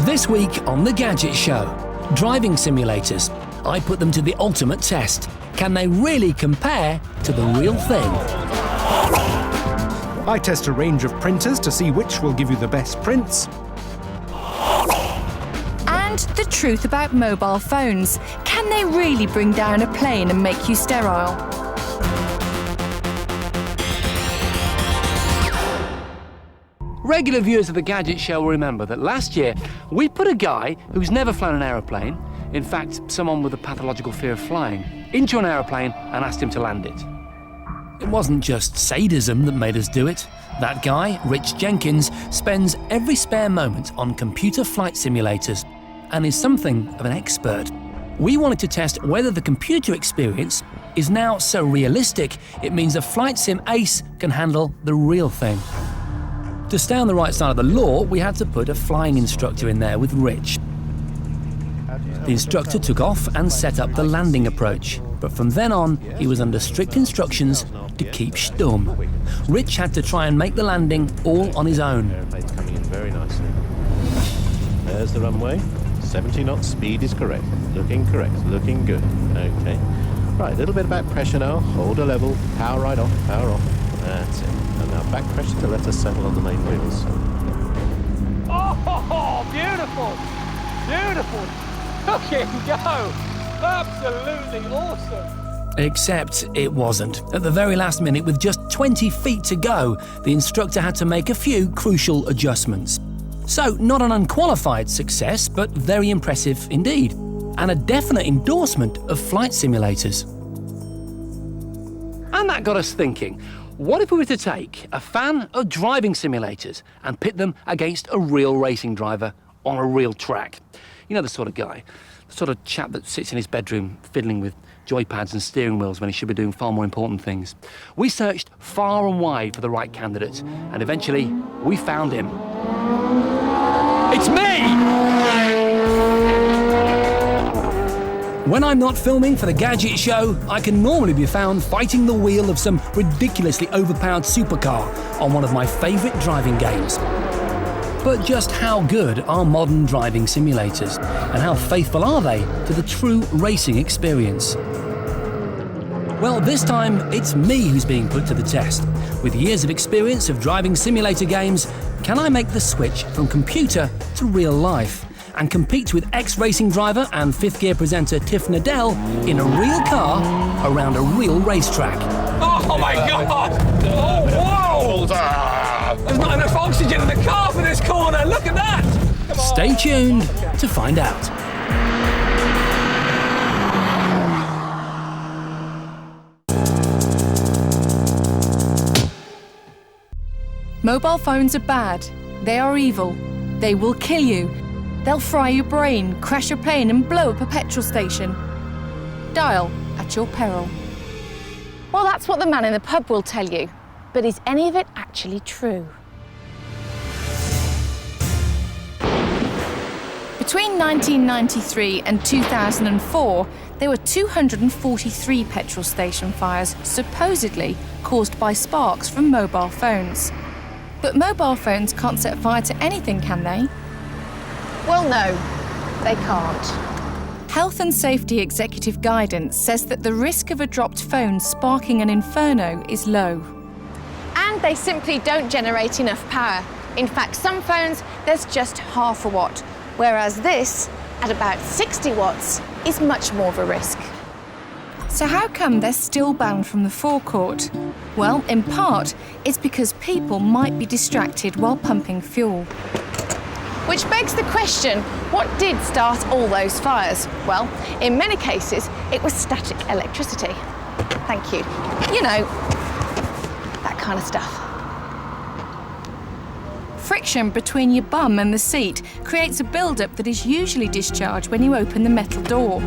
This week on The Gadget Show, driving simulators. I put them to the ultimate test. Can they really compare to the real thing? I test a range of printers to see which will give you the best prints. And the truth about mobile phones. Can they really bring down a plane and make you sterile? Regular viewers of The Gadget Show will remember that last year we put a guy who's never flown an aeroplane, in fact someone with a pathological fear of flying, into an aeroplane and asked him to land it. It wasn't just sadism that made us do it. That guy, Rich Jenkins, spends every spare moment on computer flight simulators and is something of an expert. We wanted to test whether the computer experience is now so realistic it means a flight sim ace can handle the real thing. To stay on the right side of the law, we had to put a flying instructor in there with Rich. The instructor took off and set up the landing approach, but from then on, he was under strict instructions to keep stum. Rich had to try and make the landing all on his own. Aeroplane's coming in very nicely. There's the runway. 70 knots speed is correct. Looking correct. Looking good. Okay. Right, a little bit of back pressure now. Hold a level. Power right off. Power off. That's it. And now back pressure to let us settle on the main wheels. Oh, beautiful! Beautiful! Look him go! Absolutely awesome! Except it wasn't. At the very last minute, with just 20 feet to go, the instructor had to make a few crucial adjustments. So, not an unqualified success, but very impressive indeed. And a definite endorsement of flight simulators. And that got us thinking, what if we were to take a fan of driving simulators and pit them against a real racing driver on a real track? You know the sort of guy, the sort of chap that sits in his bedroom fiddling with joypads and steering wheels when he should be doing far more important things. We searched far and wide for the right candidate, and eventually we found him. It's me! When I'm not filming for The Gadget Show, I can normally be found fighting the wheel of some ridiculously overpowered supercar on one of my favourite driving games. But just how good are modern driving simulators, and how faithful are they to the true racing experience? Well, this time it's me who's being put to the test. With years of experience of driving simulator games, can I make the switch from computer to real life and compete with ex-racing driver and fifth gear presenter Tiff Nadell in a real car around a real racetrack? Oh my God! Oh, whoa! There's not enough oxygen in the car for this corner, look at that! Stay tuned to find out. Mobile phones are bad. They are evil. They will kill you. They'll fry your brain, crash your plane and blow up a petrol station. Dial at your peril. Well, that's what the man in the pub will tell you. But is any of it actually true? Between 1993 and 2004, there were 243 petrol station fires supposedly caused by sparks from mobile phones. But mobile phones can't set fire to anything, can they? Well, no, they can't. Health and Safety Executive Guidance says that the risk of a dropped phone sparking an inferno is low. And they simply don't generate enough power. In fact, some phones, there's just half a watt, whereas this, at about 60 watts, is much more of a risk. So how come they're still banned from the forecourt? Well, in part, it's because people might be distracted while pumping fuel. Which begs the question, what did start all those fires? Well, in many cases, it was static electricity. Thank you. You know, that kind of stuff. Friction between your bum and the seat creates a build-up that is usually discharged when you open the metal door.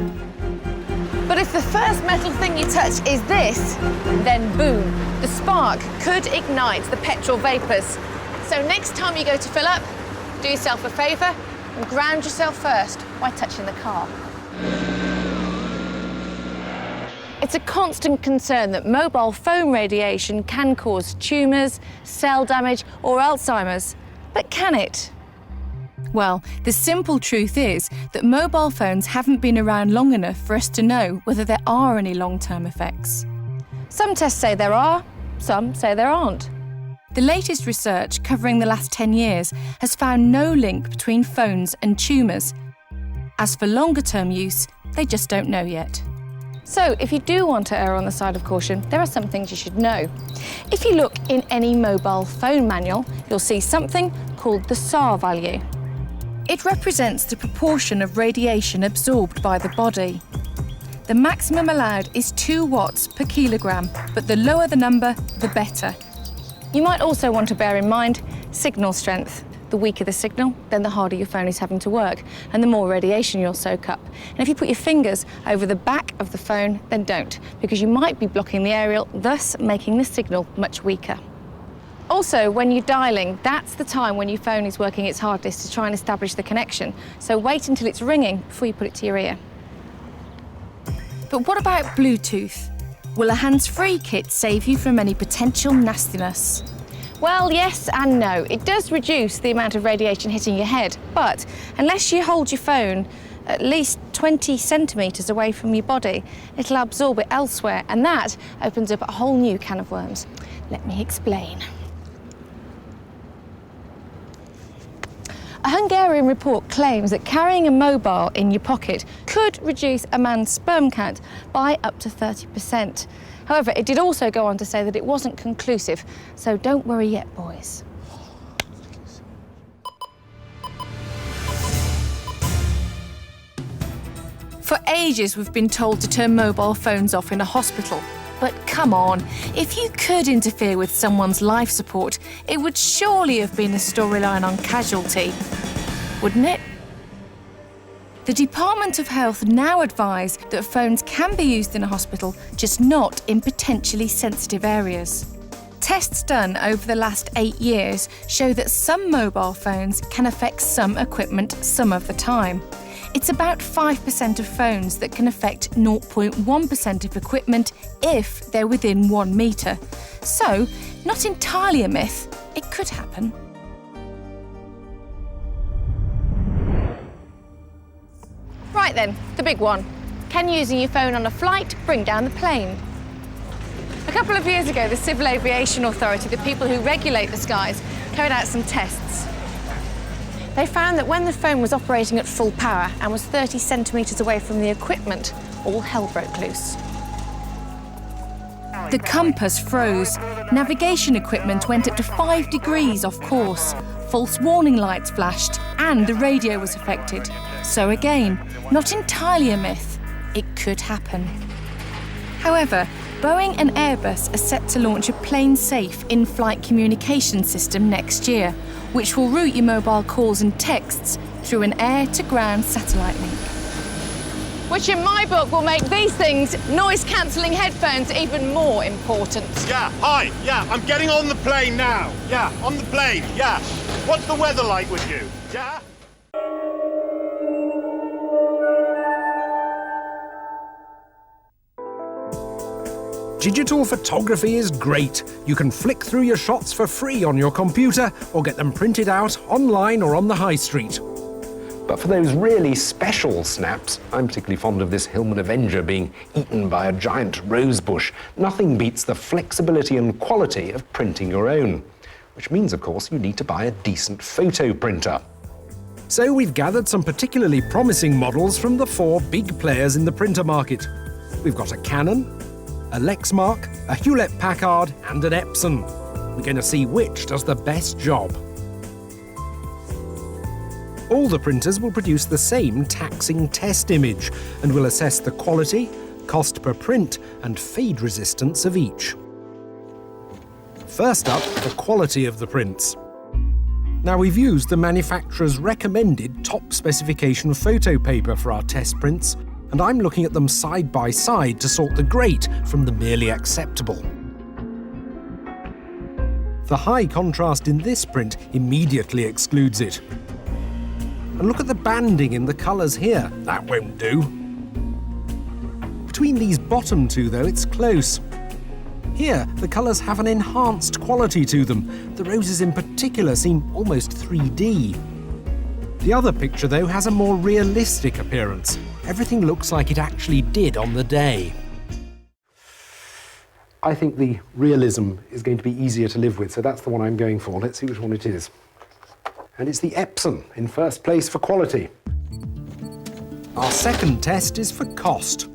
But if the first metal thing you touch is this, then boom, the spark could ignite the petrol vapours. So next time you go to fill up, do yourself a favour and ground yourself first by touching the car. It's a constant concern that mobile phone radiation can cause tumours, cell damage or Alzheimer's. But can it? Well, the simple truth is that mobile phones haven't been around long enough for us to know whether there are any long-term effects. Some tests say there are, some say there aren't. The latest research, covering the last 10 years, has found no link between phones and tumours. As for longer-term use, they just don't know yet. So, if you do want to err on the side of caution, there are some things you should know. If you look in any mobile phone manual, you'll see something called the SAR value. It represents the proportion of radiation absorbed by the body. The maximum allowed is 2 watts per kilogram, but the lower the number, the better. You might also want to bear in mind signal strength. The weaker the signal, then the harder your phone is having to work, and the more radiation you'll soak up. And if you put your fingers over the back of the phone, then don't, because you might be blocking the aerial, thus making the signal much weaker. Also, when you're dialing, that's the time when your phone is working its hardest to try and establish the connection. So wait until it's ringing before you put it to your ear. But what about Bluetooth? Will a hands-free kit save you from any potential nastiness? Well, yes and no. It does reduce the amount of radiation hitting your head, but unless you hold your phone at least 20 centimetres away from your body, it'll absorb it elsewhere, and that opens up a whole new can of worms. Let me explain. A Hungarian report claims that carrying a mobile in your pocket could reduce a man's sperm count by up to 30%. However, it did also go on to say that it wasn't conclusive, so don't worry yet, boys. For ages, we've been told to turn mobile phones off in a hospital. But come on, if you could interfere with someone's life support, it would surely have been a storyline on Casualty, wouldn't it? The Department of Health now advise that phones can be used in a hospital, just not in potentially sensitive areas. Tests done over the last 8 years show that some mobile phones can affect some equipment some of the time. It's about 5% of phones that can affect 0.1% of equipment if they're within 1 metre. So, not entirely a myth, it could happen. Right then, the big one. Can using your phone on a flight bring down the plane? A couple of years ago, the Civil Aviation Authority, the people who regulate the skies, carried out some tests. They found that when the phone was operating at full power and was 30 centimetres away from the equipment, all hell broke loose. The compass froze. Navigation equipment went up to 5 degrees off course. False warning lights flashed and the radio was affected. So again, not entirely a myth. It could happen. However, Boeing and Airbus are set to launch a plane-safe in-flight communication system next year, which will route your mobile calls and texts through an air-to-ground satellite link. Which in my book will make these things, noise-cancelling headphones, even more important. Yeah, hi, yeah, I'm getting on the plane now. Yeah, on the plane, yeah. What's the weather like with you? Yeah? Digital photography is great. You can flick through your shots for free on your computer or get them printed out online or on the high street. But for those really special snaps, I'm particularly fond of this Hillman Avenger being eaten by a giant rose bush. Nothing beats the flexibility and quality of printing your own. Which means, of course, you need to buy a decent photo printer. So we've gathered some particularly promising models from the 4 big players in the printer market. We've got a Canon, a Lexmark, a Hewlett-Packard and an Epson. We're going to see which does the best job. All the printers will produce the same taxing test image and will assess the quality, cost per print and fade resistance of each. First up, the quality of the prints. Now, we've used the manufacturer's recommended top specification photo paper for our test prints, and I'm looking at them side by side to sort the great from the merely acceptable. The high contrast in this print immediately excludes it. And look at the banding in the colours here. That won't do. Between these bottom 2, though, it's close. Here, the colours have an enhanced quality to them. The roses in particular seem almost 3D. The other picture, though, has a more realistic appearance. Everything looks like it actually did on the day. I think the realism is going to be easier to live with, so that's the one I'm going for. Let's see which one it is. And it's the Epson, in first place for quality. Our second test is for cost.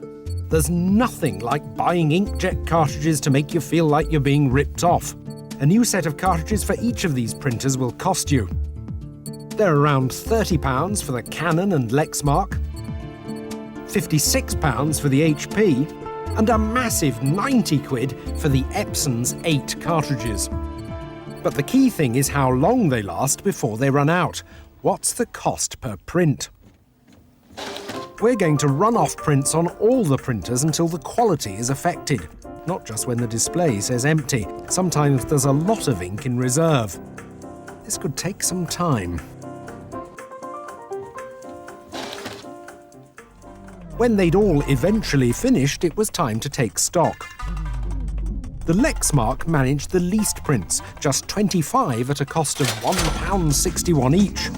There's nothing like buying inkjet cartridges to make you feel like you're being ripped off. A new set of cartridges for each of these printers will cost you. They're around £30 for the Canon and Lexmark, £56 for the HP, and a massive 90 quid for the Epson's 8 cartridges. But the key thing is how long they last before they run out. What's the cost per print? We're going to run off prints on all the printers until the quality is affected, not just when the display says empty. Sometimes there's a lot of ink in reserve. This could take some time. When they'd all eventually finished, it was time to take stock. The Lexmark managed the least prints, just 25 at a cost of £1.61 each.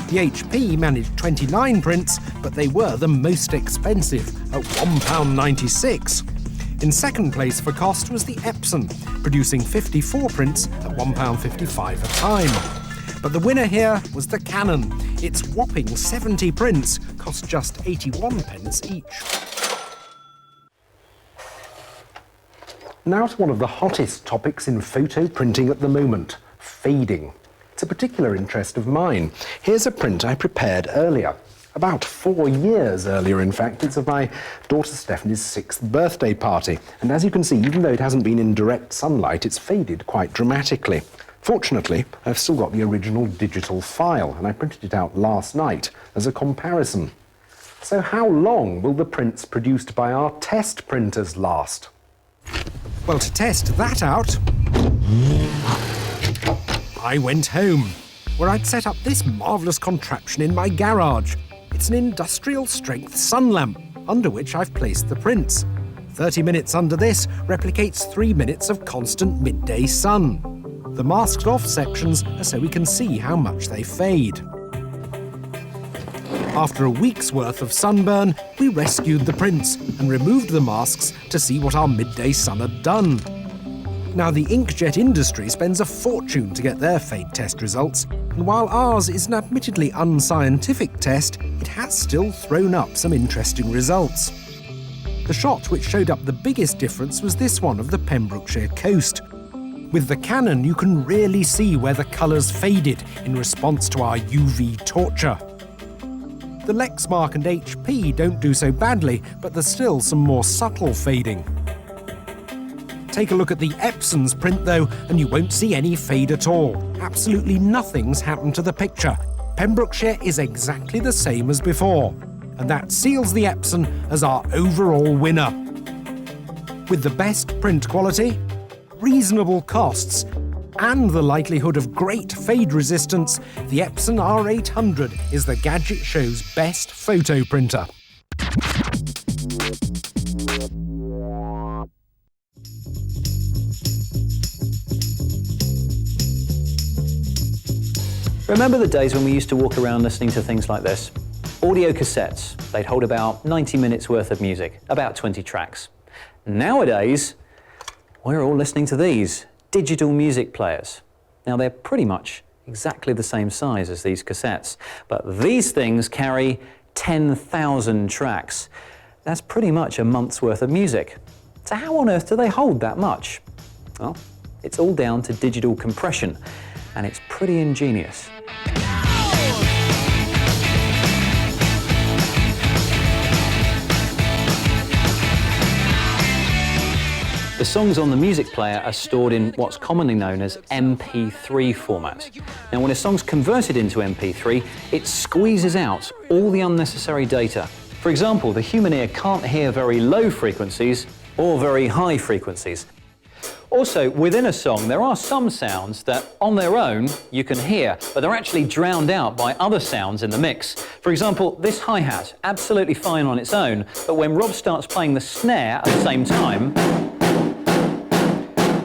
The HP managed 29 prints, but they were the most expensive, at £1.96. In second place for cost was the Epson, producing 54 prints at £1.55 a time. But the winner here was the Canon. Its whopping 70 prints cost just 81 pence each. Now to one of the hottest topics in photo printing at the moment, fading. It's a particular interest of mine. Here's a print I prepared earlier. About 4 years earlier, in fact. It's of my daughter Stephanie's 6th birthday party. And as you can see, even though it hasn't been in direct sunlight, it's faded quite dramatically. Fortunately, I've still got the original digital file, and I printed it out last night as a comparison. So how long will the prints produced by our test printers last? Well, to test that out, I went home, where I'd set up this marvellous contraption in my garage. It's an industrial-strength sun lamp, under which I've placed the prints. 30 minutes under this replicates 3 minutes of constant midday sun. The masked-off sections are so we can see how much they fade. After a week's worth of sunburn, we rescued the prints and removed the masks to see what our midday sun had done. Now, the inkjet industry spends a fortune to get their fade test results, and while ours is an admittedly unscientific test, it has still thrown up some interesting results. The shot which showed up the biggest difference was this one of the Pembrokeshire coast. With the Canon, you can really see where the colours faded in response to our UV torture. The Lexmark and HP don't do so badly, but there's still some more subtle fading. Take a look at the Epson's print, though, and you won't see any fade at all. Absolutely nothing's happened to the picture. Pembrokeshire is exactly the same as before, and that seals the Epson as our overall winner. With the best print quality, reasonable costs, and the likelihood of great fade resistance, the Epson R800 is the Gadget Show's best photo printer. Remember the days when we used to walk around listening to things like this? Audio cassettes. They'd hold about 90 minutes worth of music, about 20 tracks. Nowadays, we're all listening to these digital music players. Now, they're pretty much exactly the same size as these cassettes, but these things carry 10,000 tracks. That's pretty much a month's worth of music. So how on earth do they hold that much? Well, it's all down to digital compression, and it's pretty ingenious. The songs on the music player are stored in what's commonly known as MP3 format. Now, when a song's converted into MP3, it squeezes out all the unnecessary data. For example, the human ear can't hear very low frequencies or very high frequencies. Also, within a song, there are some sounds that, on their own, you can hear, but they're actually drowned out by other sounds in the mix. For example, this hi-hat, absolutely fine on its own, but when Rob starts playing the snare at the same time,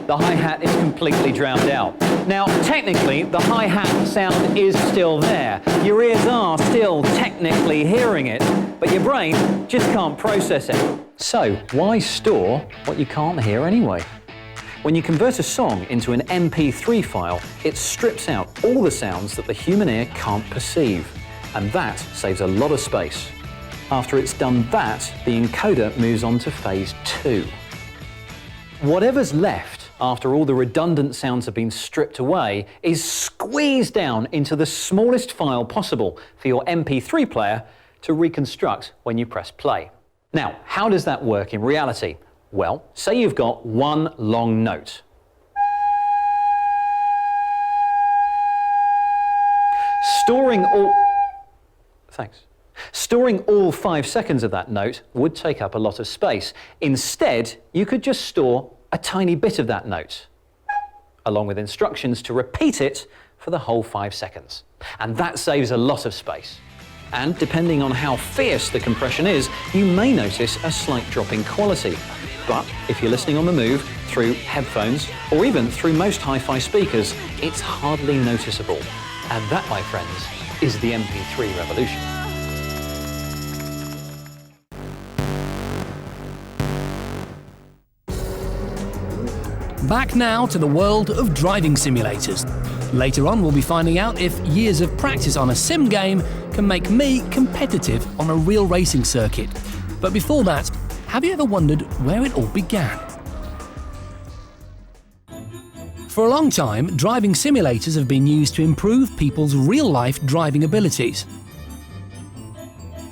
the hi-hat is completely drowned out. Now, technically, the hi-hat sound is still there. Your ears are still technically hearing it, but your brain just can't process it. So, why store what you can't hear anyway? When you convert a song into an MP3 file, it strips out all the sounds that the human ear can't perceive, and that saves a lot of space. After it's done that, the encoder moves on to phase 2. Whatever's left after all the redundant sounds have been stripped away is squeezed down into the smallest file possible for your MP3 player to reconstruct when you press play. Now, how does that work in reality? Well, say you've got one long note. Storing all 5 seconds of that note would take up a lot of space. Instead, you could just store a tiny bit of that note, along with instructions to repeat it for the whole 5 seconds. And that saves a lot of space. And depending on how fierce the compression is, you may notice a slight drop in quality. But if you're listening on the move, through headphones, or even through most hi-fi speakers, it's hardly noticeable. And that, my friends, is the MP3 revolution. Back now to the world of driving simulators. Later on, we'll be finding out if years of practice on a sim game can make me competitive on a real racing circuit. But before that, have you ever wondered where it all began? For a long time, driving simulators have been used to improve people's real-life driving abilities.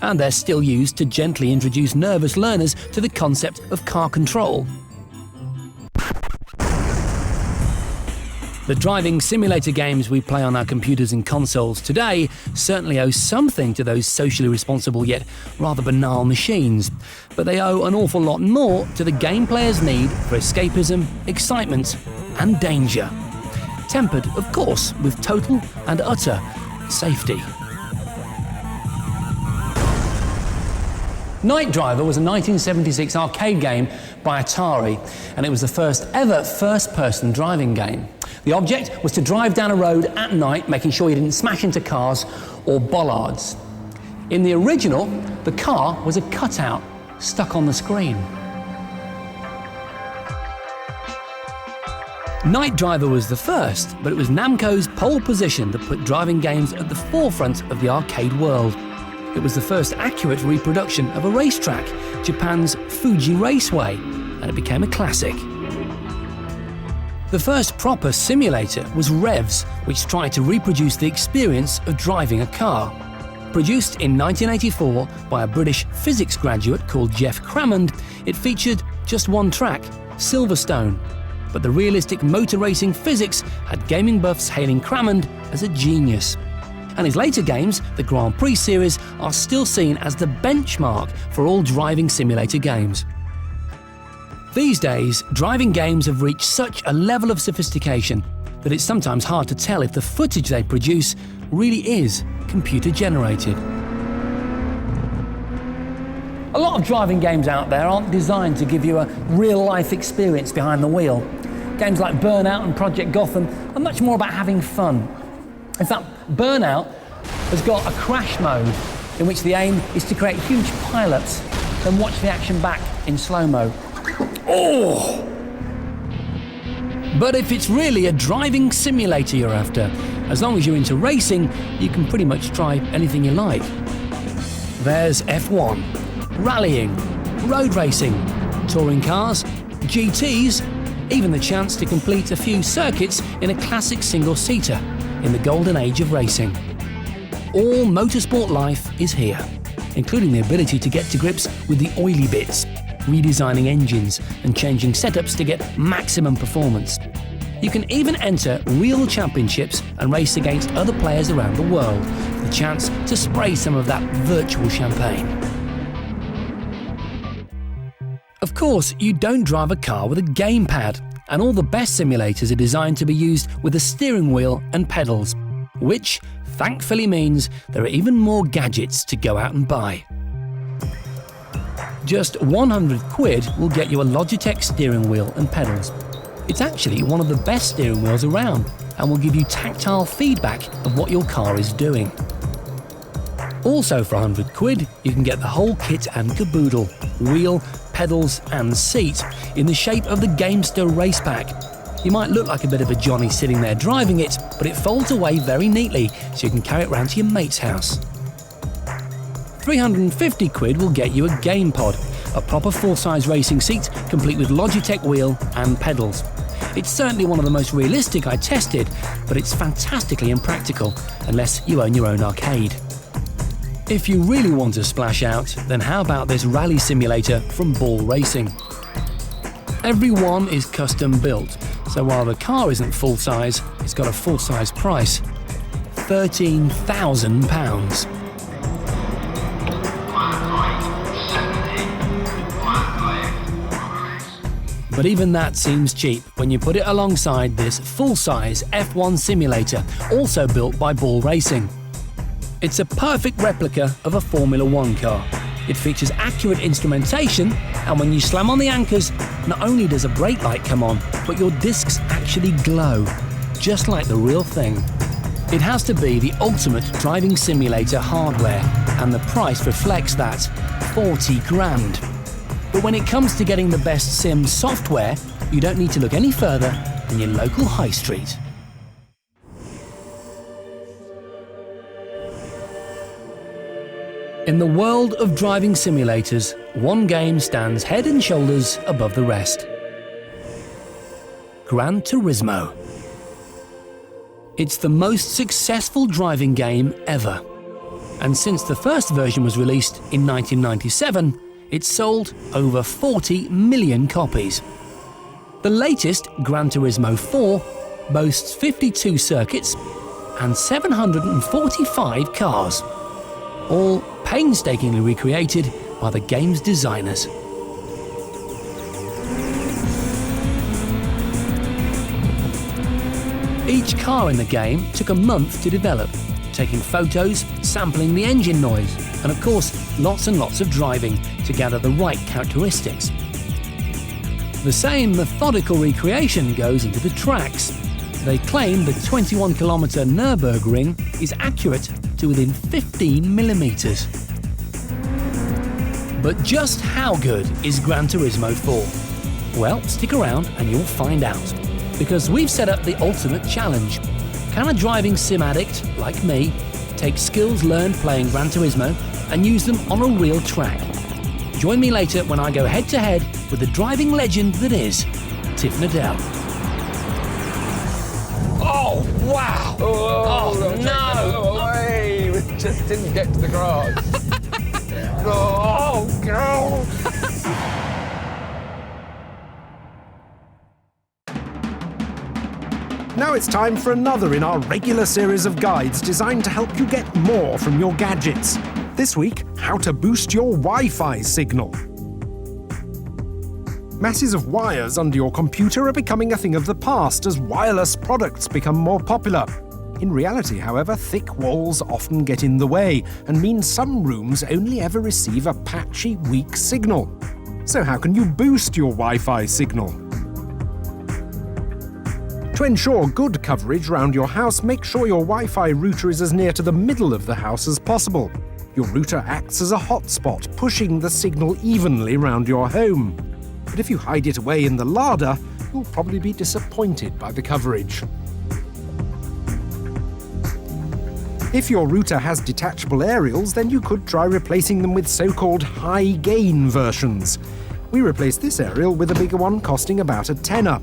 And they're still used to gently introduce nervous learners to the concept of car control. The driving simulator games we play on our computers and consoles today certainly owe something to those socially responsible yet rather banal machines, but they owe an awful lot more to the game player's need for escapism, excitement and danger. Tempered, of course, with total and utter safety. Night Driver was a 1976 arcade game by Atari, and it was the first ever first-person driving game. The object was to drive down a road at night, making sure you didn't smash into cars or bollards. In the original, the car was a cutout stuck on the screen. Night Driver was the first, but it was Namco's pole position that put driving games at the forefront of the arcade world. It was the first accurate reproduction of a racetrack, Japan's Fuji Raceway, and it became a classic. The first proper simulator was Revs, which tried to reproduce the experience of driving a car. Produced in 1984 by a British physics graduate called Jeff Crammond, it featured just one track, Silverstone. But the realistic motor racing physics had gaming buffs hailing Crammond as a genius. And his later games, the Grand Prix series, are still seen as the benchmark for all driving simulator games. These days, driving games have reached such a level of sophistication that it's sometimes hard to tell if the footage they produce really is computer-generated. A lot of driving games out there aren't designed to give you a real-life experience behind the wheel. Games like Burnout and Project Gotham are much more about having fun. In fact, Burnout has got a crash mode in which the aim is to create huge pileups and watch the action back in slow-mo. Oh! But if it's really a driving simulator you're after, as long as you're into racing, you can pretty much try anything you like. There's F1, rallying, road racing, touring cars, GTs, even the chance to complete a few circuits in a classic single-seater in the golden age of racing. All motorsport life is here, including the ability to get to grips with the oily bits, redesigning engines and changing setups to get maximum performance. You can even enter real championships and race against other players around the world for the chance to spray some of that virtual champagne. Of course, you don't drive a car with a gamepad, and all the best simulators are designed to be used with a steering wheel and pedals, which thankfully means there are even more gadgets to go out and buy. Just 100 quid will get you a Logitech steering wheel and pedals. It's actually one of the best steering wheels around and will give you tactile feedback of what your car is doing. Also for £100, you can get the whole kit and caboodle, wheel, pedals and seat in the shape of the Gamester Race Pack. You might look like a bit of a Johnny sitting there driving it, but it folds away very neatly so you can carry it round to your mate's house. £350 will get you a Game Pod, a proper full-size racing seat complete with Logitech wheel and pedals. It's certainly one of the most realistic I tested, but it's fantastically impractical unless you own your own arcade. If you really want to splash out, then how about this rally simulator from Ball Racing? Every one is custom built, so while the car isn't full-size, it's got a full-size price. £13,000. But even that seems cheap when you put it alongside this full-size F1 simulator, also built by Ball Racing. It's a perfect replica of a Formula One car. It features accurate instrumentation, and when you slam on the anchors, not only does a brake light come on, but your discs actually glow, just like the real thing. It has to be the ultimate driving simulator hardware, and the price reflects that, 40 grand. But when it comes to getting the best sim software, you don't need to look any further than your local high street. In the world of driving simulators, one game stands head and shoulders above the rest. Gran Turismo. It's the most successful driving game ever. And since the first version was released in 1997, it's sold over 40 million copies. The latest, Gran Turismo 4, boasts 52 circuits and 745 cars, all painstakingly recreated by the game's designers. Each car in the game took a month to develop, taking photos, sampling the engine noise, and of course, lots and lots of driving to gather the right characteristics. The same methodical recreation goes into the tracks. They claim the 21-kilometre Nürburgring is accurate to within 15 millimetres. But just how good is Gran Turismo 4? Well, stick around and you'll find out. Because we've set up the ultimate challenge. Can a driving sim addict, like me, take skills learned playing Gran Turismo and use them on a real track? Join me later when I go head-to-head with the driving legend that is Tiff Needell. Oh, wow! Oh no! Away. We just didn't get to the grass. Oh, God! Now it's time for another in our regular series of guides designed to help you get more from your gadgets. This week, how to boost your Wi-Fi signal. Masses of wires under your computer are becoming a thing of the past as wireless products become more popular. In reality, however, thick walls often get in the way and mean some rooms only ever receive a patchy, weak signal. So how can you boost your Wi-Fi signal? To ensure good coverage round your house, make sure your Wi-Fi router is as near to the middle of the house as possible. Your router acts as a hotspot, pushing the signal evenly round your home. But if you hide it away in the larder, you'll probably be disappointed by the coverage. If your router has detachable aerials, then you could try replacing them with so-called high-gain versions. We replaced this aerial with a bigger one costing about a tenner.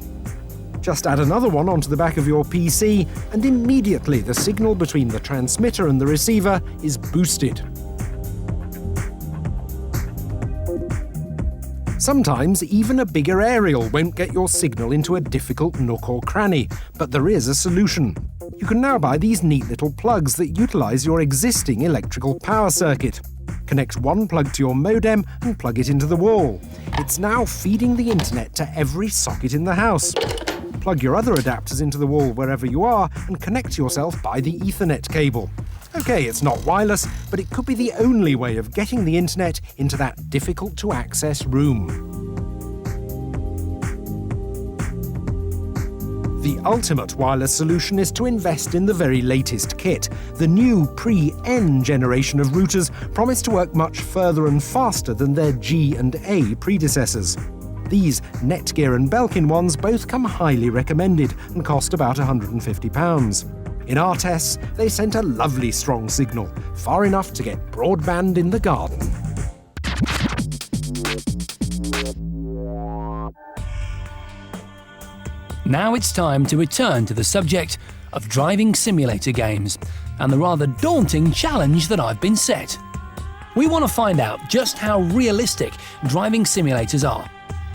Just add another one onto the back of your PC, and immediately the signal between the transmitter and the receiver is boosted. Sometimes even a bigger aerial won't get your signal into a difficult nook or cranny, but there is a solution. You can now buy these neat little plugs that utilise your existing electrical power circuit. Connect one plug to your modem and plug it into the wall. It's now feeding the internet to every socket in the house. Plug your other adapters into the wall wherever you are and connect yourself by the Ethernet cable. OK, it's not wireless, but it could be the only way of getting the internet into that difficult-to-access room. The ultimate wireless solution is to invest in the very latest kit. The new pre-N generation of routers promise to work much further and faster than their G and A predecessors. These Netgear and Belkin ones both come highly recommended and cost about £150. In our tests, they sent a lovely strong signal, far enough to get broadband in the garden. Now it's time to return to the subject of driving simulator games and the rather daunting challenge that I've been set. We want to find out just how realistic driving simulators are.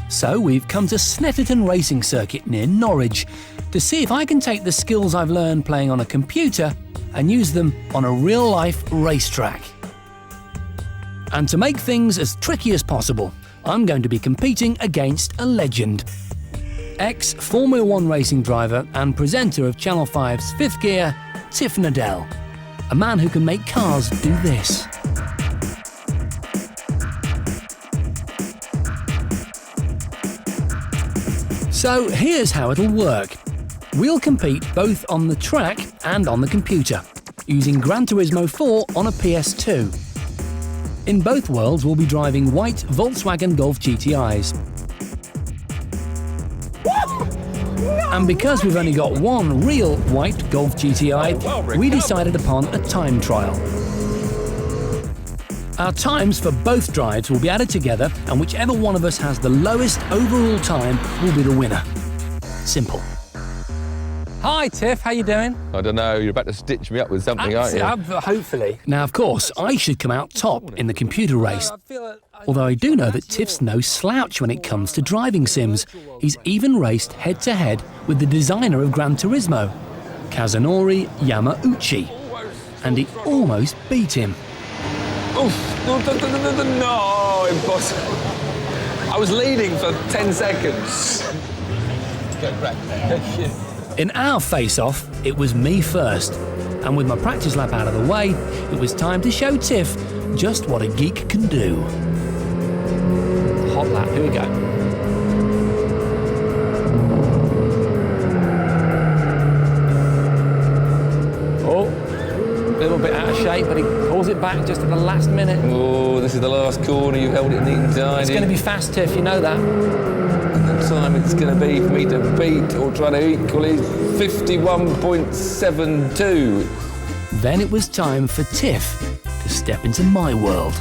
So we've come to Snetterton Racing Circuit near Norwich to see if I can take the skills I've learned playing on a computer and use them on a real-life racetrack. And to make things as tricky as possible, I'm going to be competing against a legend. Ex-Formula One racing driver and presenter of Channel 5's Fifth Gear, Tiff Nadell. A man who can make cars do this. So here's how it'll work. We'll compete both on the track and on the computer, using Gran Turismo 4 on a PS2. In both worlds, we'll be driving white Volkswagen Golf GTIs. And because we've only got one real white Golf GTI, we decided upon a time trial. Our times for both drives will be added together, and whichever one of us has the lowest overall time will be the winner. Simple. Hi Tiff, how you doing? I don't know, you're about to stitch me up with something, aren't you? Hopefully. Now, of course, I should come out top in the computer race. Although I do know that Tiff's no slouch when it comes to driving sims. He's even raced head-to-head with the designer of Gran Turismo, Kazunori Yamauchi. And he almost beat him. Oof, no, impossible. I was leading for 10 seconds. Get back there. In our face-off, it was me first. And with my practice lap out of the way, it was time to show Tiff just what a geek can do. Hot lap, here we go. Oh, a little bit out of shape, but he pulls it back just at the last minute. Oh, this is the last corner, you held it neat and tidy. It's going to be fast, Tiff, you know that. And the time it's going to be for me to beat or try to equal is 51.72. Then it was time for Tiff to step into my world.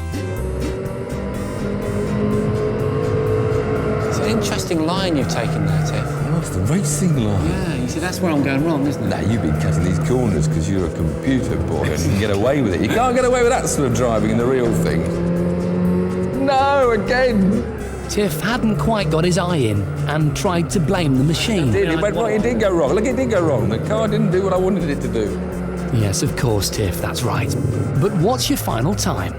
It's an interesting line you've taken there, Tiff. Oh, it's the racing line. Yeah, you see, that's where I'm going wrong, isn't it? Now, you've been cutting these corners because you're a computer boy and you can get away with it. You can't get away with that sort of driving in the real thing. No, again. Tiff hadn't quite got his eye in and tried to blame the machine. It went right, it did go wrong. Look, it did go wrong. The car didn't do what I wanted it to do. Yes, of course, Tiff, that's right. But what's your final time?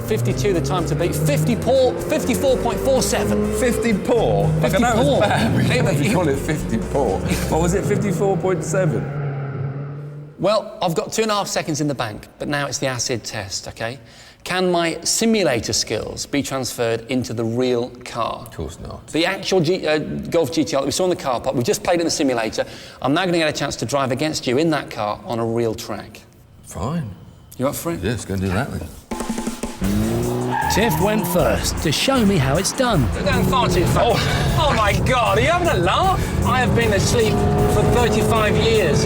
52, the time to beat. 54.47. 50 poor? Like, I know it's bad. We can't call it 50 poor. What was it, 54.7? Well, I've got 2.5 seconds in the bank, but now it's the acid test, OK? Can my simulator skills be transferred into the real car? Of course not. The actual Golf GTI that we saw in the car park, we just played in the simulator. I'm now going to get a chance to drive against you in that car on a real track. Fine. You up for it? Yeah, let's go and do that then. Tiff went first to show me how it's done. You're going far too fast. Oh my God, are you having a laugh? I have been asleep for 35 years.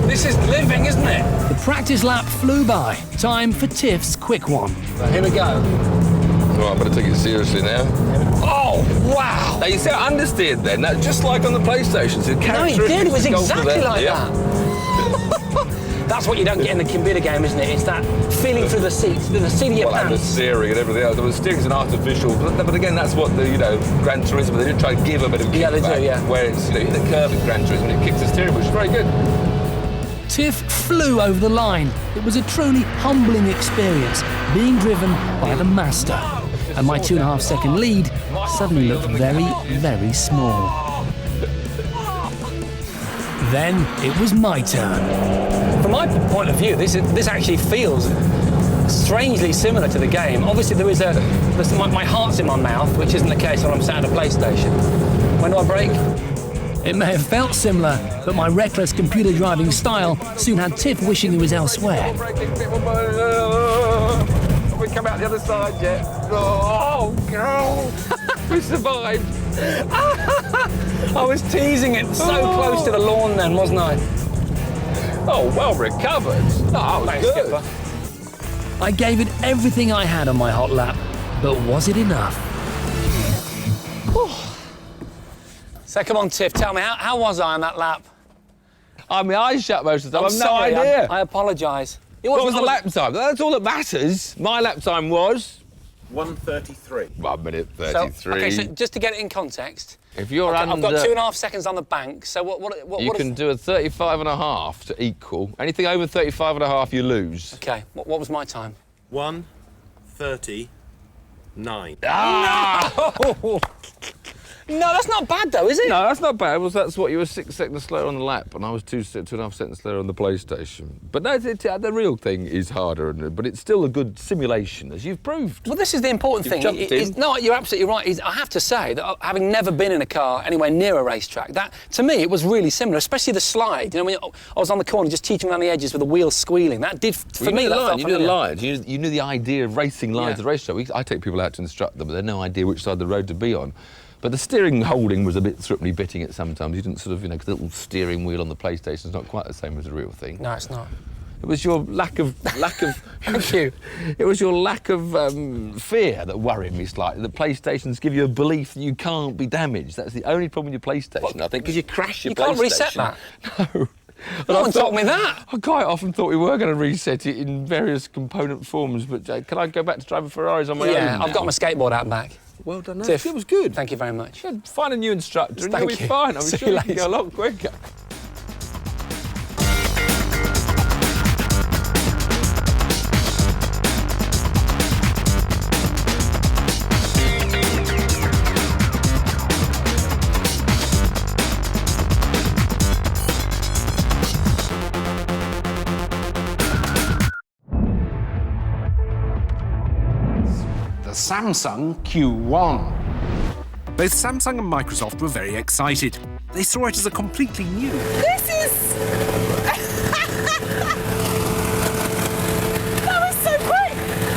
This is living, isn't it? The practice lap flew by. Time for Tiff's quick one. So here we go. Right, I'm going to take it seriously now. Oh, wow! Now, you see, I understeered then. That just like on the PlayStation. So No, he did. It was exactly like that. That's what you don't get in the computer game, isn't it? It's that feeling through the seat of your pants. And the steering and everything else. The steering's an artificial, but again, that's what the, Gran Turismo, they did try to give a bit of kickback. Yeah, they do, yeah. Where it's, you hit the curve in Gran Turismo and it kicks the steering, which is very good. Tiff flew over the line. It was a truly humbling experience, being driven by the master. And my 2.5 second lead suddenly looked very, very small. Then it was my turn. From my point of view, this actually feels strangely similar to the game. Obviously, my heart's in my mouth, which isn't the case when I'm sat at a PlayStation. When do I brake? It may have felt similar, but my reckless computer driving style soon had Tiff wishing he was elsewhere. We come out the other side yet? Oh, girl! We survived. I was teasing it so close to the lawn then, wasn't I? Oh, well recovered. Oh, Thanks, good. Skipper. I gave it everything I had on my hot lap, but was it enough? So come on, Tiff, tell me, how was I on that lap? I mean, I shut most of the time. I'm I've sorry, no idea. I apologise. What was the lap time? That's all that matters. My lap time was 1:33. 1 minute So, 33. OK, so just to get it in context, If you're I've under, got 2.5 seconds on the bank, so what you is... can do a 35 and a half to equal. Anything over 35 and a half, you lose. OK, what was my time? 1:39. Ah! No, that's not bad, though, is it? No, that's not bad. That's what you were 6 seconds slower on the lap, and I was 2.5 seconds slower on the PlayStation. But no, the real thing is harder, but it's still a good simulation, as you've proved. Well, this is the important thing. jumped in. No, you're absolutely right. I have to say that having never been in a car anywhere near a racetrack, that to me it was really similar, especially the slide. You know, when I was on the corner just teaching around the edges with the wheels squealing. That did for me. That felt You knew the familiar. lines. You knew the idea of racing lines Yeah. at racetrack. I take people out to instruct them, but they had no idea which side of the road to be on. But the steering holding was a bit thripply bitting it sometimes. You didn't sort of, you know, 'cause the little steering wheel on the PlayStation's not quite the same as the real thing. No, it's not. It was your lack of Thank you. It was your lack of fear that worried me slightly. The PlayStations give you a belief that you can't be damaged. That's the only problem with your PlayStation, I think, because you crash your You PlayStation. can't reset that. No. No one told me that. I quite often thought we were going to reset it in various component forms, but can I go back to driving Ferraris on my own Yeah, now? I've got my skateboard out back. Well done, Tiff, it was good. Thank you very much. Yeah, find a new instructor and Thank you'll be you. fine. I'm See sure you you can go a later. lot quicker. The Samsung Q1. Both Samsung and Microsoft were very excited. They saw it as a completely new This is...